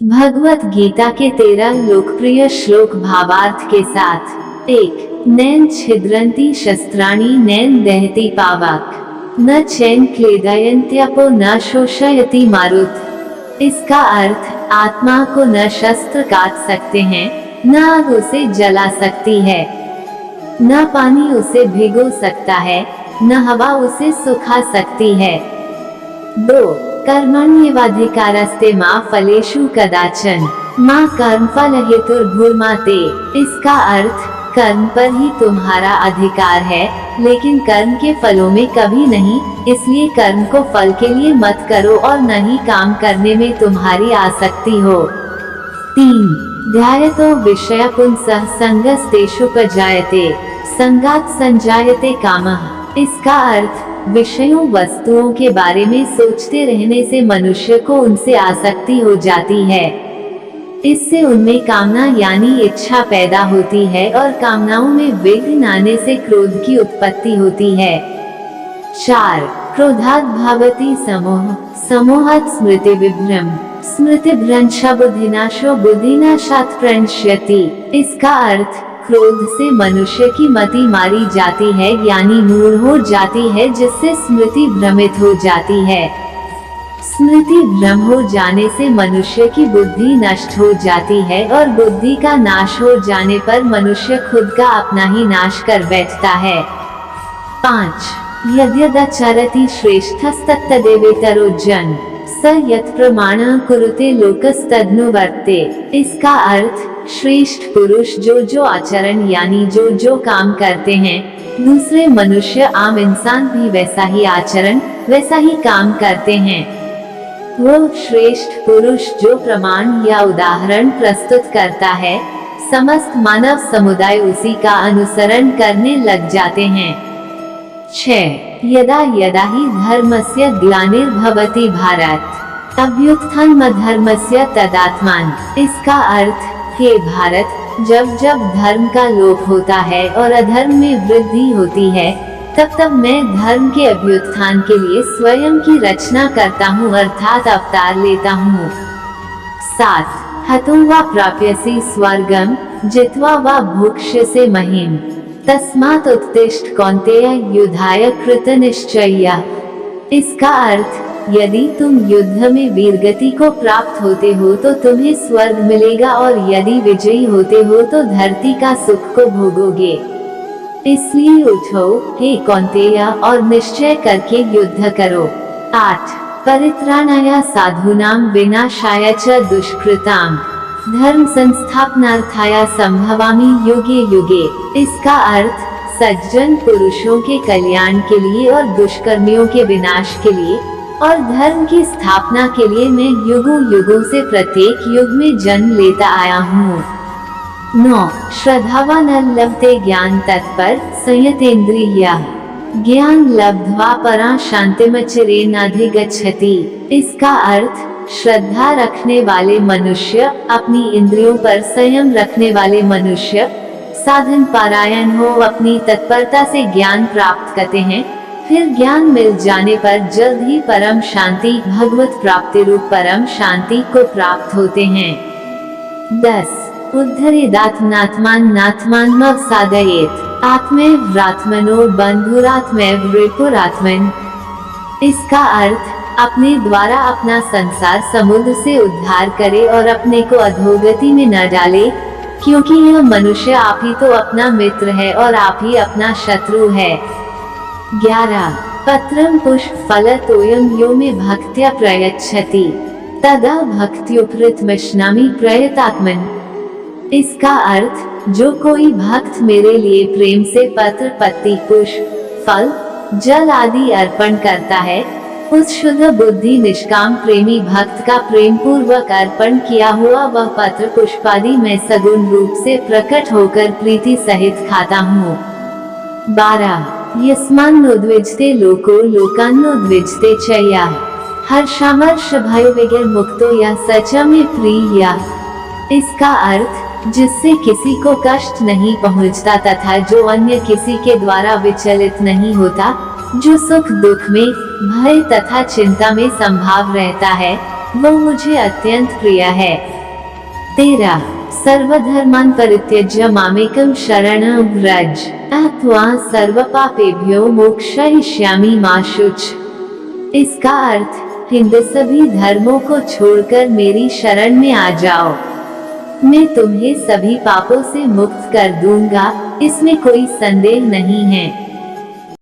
भगवत गीता के 13 लोकप्रिय श्लोक भावार्थ के साथ। 1 नैन छिद्रन्ति शस्त्राणि नैन दहति पावक न चैन क्लेदयन्त्यपो न शोषयति मारुत। इसका अर्थ आत्मा को न शस्त्र काट सकते हैं, न आग उसे जला सकती है, न पानी उसे भिगो सकता है, न हवा उसे सुखा सकती है। 2 कर्मण्येवाधिकारस्ते मा फलेषु कदाचन माँ कर्मफल हेतुर्भुर्मा ते। इसका अर्थ कर्म पर ही तुम्हारा अधिकार है, लेकिन कर्म के फलों में कभी नहीं, इसलिए कर्म को फल के लिए मत करो और न ही काम करने में तुम्हारी आसक्ति हो। 3 ध्यायतो विषय पुंसः संगस्तेषुपजायते संगात् संजायते कामः। इसका अर्थ विषयों वस्तुओं के बारे में सोचते रहने से मनुष्य को उनसे आसक्ति हो जाती है। इससे उनमें कामना यानी इच्छा पैदा होती है और कामनाओं में विघ्न आने से क्रोध की उत्पत्ति होती है। 4 क्रोधात् भवति समोह समोहात् स्मृति विभ्रम स्मृति भ्रंश बुद्धिनाशो बुद्धिनाशात् प्रणश्यति। इसका अर्थ क्रोध से मनुष्य की मति मारी जाती है यानी मूढ़ हो जाती है, जिससे स्मृति भ्रमित हो जाती है। स्मृति भ्रम हो जाने से मनुष्य की बुद्धि नष्ट हो जाती है और बुद्धि का नाश हो जाने पर मनुष्य खुद का अपना ही नाश कर बैठता है। 5 यद्यदचरति श्रेष्ठस्तत्तदेवेतरो जन स यत् प्रमाणं कुरुते लोकस्तदनुवर्ते। इसका अर्थ श्रेष्ठ पुरुष जो आचरण यानी जो काम करते हैं, दूसरे मनुष्य आम इंसान भी वैसा ही आचरण वैसा ही काम करते हैं। वो श्रेष्ठ पुरुष जो प्रमाण या उदाहरण प्रस्तुत करता है, समस्त मानव समुदाय उसी का अनुसरण करने लग जाते हैं। 6 यदा यदा हि धर्मस्य ग्लानिर्भवति भारत अभ्युत्थानमधर्मस्य तदात्मान। इसका अर्थ हे भारत, जब जब धर्म का लोप होता है और अधर्म में वृद्धि होती है, तब तब मैं धर्म के अभ्युत्थान के लिए स्वयं की रचना करता हूँ अर्थात अवतार लेता हूँ। 7 हतो वा प्राप्यसि स्वर्गम जित्वा वा भुक्ष्यसे महीम तस्मात् उत्तिष्ठ कौन्तेय युद्धाय कृतनिश्चयः। इसका अर्थ यदि तुम युद्ध में वीरगति को प्राप्त होते हो तो तुम्हें स्वर्ग मिलेगा और यदि विजयी होते हो तो धरती का सुख को भोगोगे। इसलिए उठो हे कौन्तेय और निश्चय करके युद्ध करो। 8 परित्राणाय साधूनां विनाशाय च दुष्कृतां धर्म संस्थापनार्थाय संभवामि युगे युगे। इसका अर्थ सज्जन पुरुषों के कल्याण के लिए और दुष्कर्मियों के विनाश के लिए और धर्म की स्थापना के लिए मैं युगों युगों से प्रत्येक युग में जन्म लेता आया हूँ। 9 श्रद्धावान लभते ज्ञान तत्पर संयतेन्द्रियः ज्ञान लब्ध्वा परां शान्तिमचिरेणाधिगच्छति। इसका अर्थ श्रद्धा रखने वाले मनुष्य, अपनी इंद्रियों पर संयम रखने वाले मनुष्य, साधन पारायण हो अपनी तत्परता से ज्ञान प्राप्त करते हैं, फिर ज्ञान मिल जाने पर जल्द ही परम शांति भगवत प्राप्ति रूप परम शांति को प्राप्त होते हैं। 10 उद्धरेदात्मनात्मान नात्मानमवसादयेत् आत्मैवात्मनो बन्धुरात्मैव रिपुरात्मन्। इसका अर्थ अपने द्वारा अपना संसार समुद्र से उद्धार करे और अपने को अधोगति में न डाले, क्योंकि यह मनुष्य आप ही तो अपना मित्र है और आप ही अपना शत्रु है। 11 पत्रं पुष्प फलतोयं यो मे भक्त्या प्रयच्छति तदा भक्त्युपहृतमश्नामि प्रयतात्मन्। इसका अर्थ जो कोई भक्त मेरे लिए प्रेम से पत्र पत्ती पुष्प फल जल आदि अर्पण करता है, उस शुद्ध बुद्धि निष्काम प्रेमी भक्त का प्रेम पूर्वक अर्पण किया हुआ वह पत्र पुष्पादि मैं सगुण रूप से प्रकट होकर प्रीति सहित खाता हूँ। 12 यस्मान्नोद्विजते लोको लोकान्नोद्विजते च यः हर्षामर्ष भयोविगर मुक्तो यः स च मे प्रियः। इसका अर्थ जिससे किसी को कष्ट नहीं पहुँचता तथा जो अन्य किसी के द्वारा विचलित नहीं होता, जो सुख दुख में भय तथा चिंता में संभाव रहता है, वो मुझे अत्यंत प्रिय है। 13 सर्वधर्मान् परित्यज्य मामेकं शरणं व्रज अहं सर्वपापेभ्यो मोक्षयिष्यामि मा शुच। इसका अर्थ, हिंद सभी धर्मों को छोड़कर मेरी शरण में आ जाओ, मैं तुम्हें सभी पापों से मुक्त कर दूंगा, इसमें कोई संदेह नहीं है।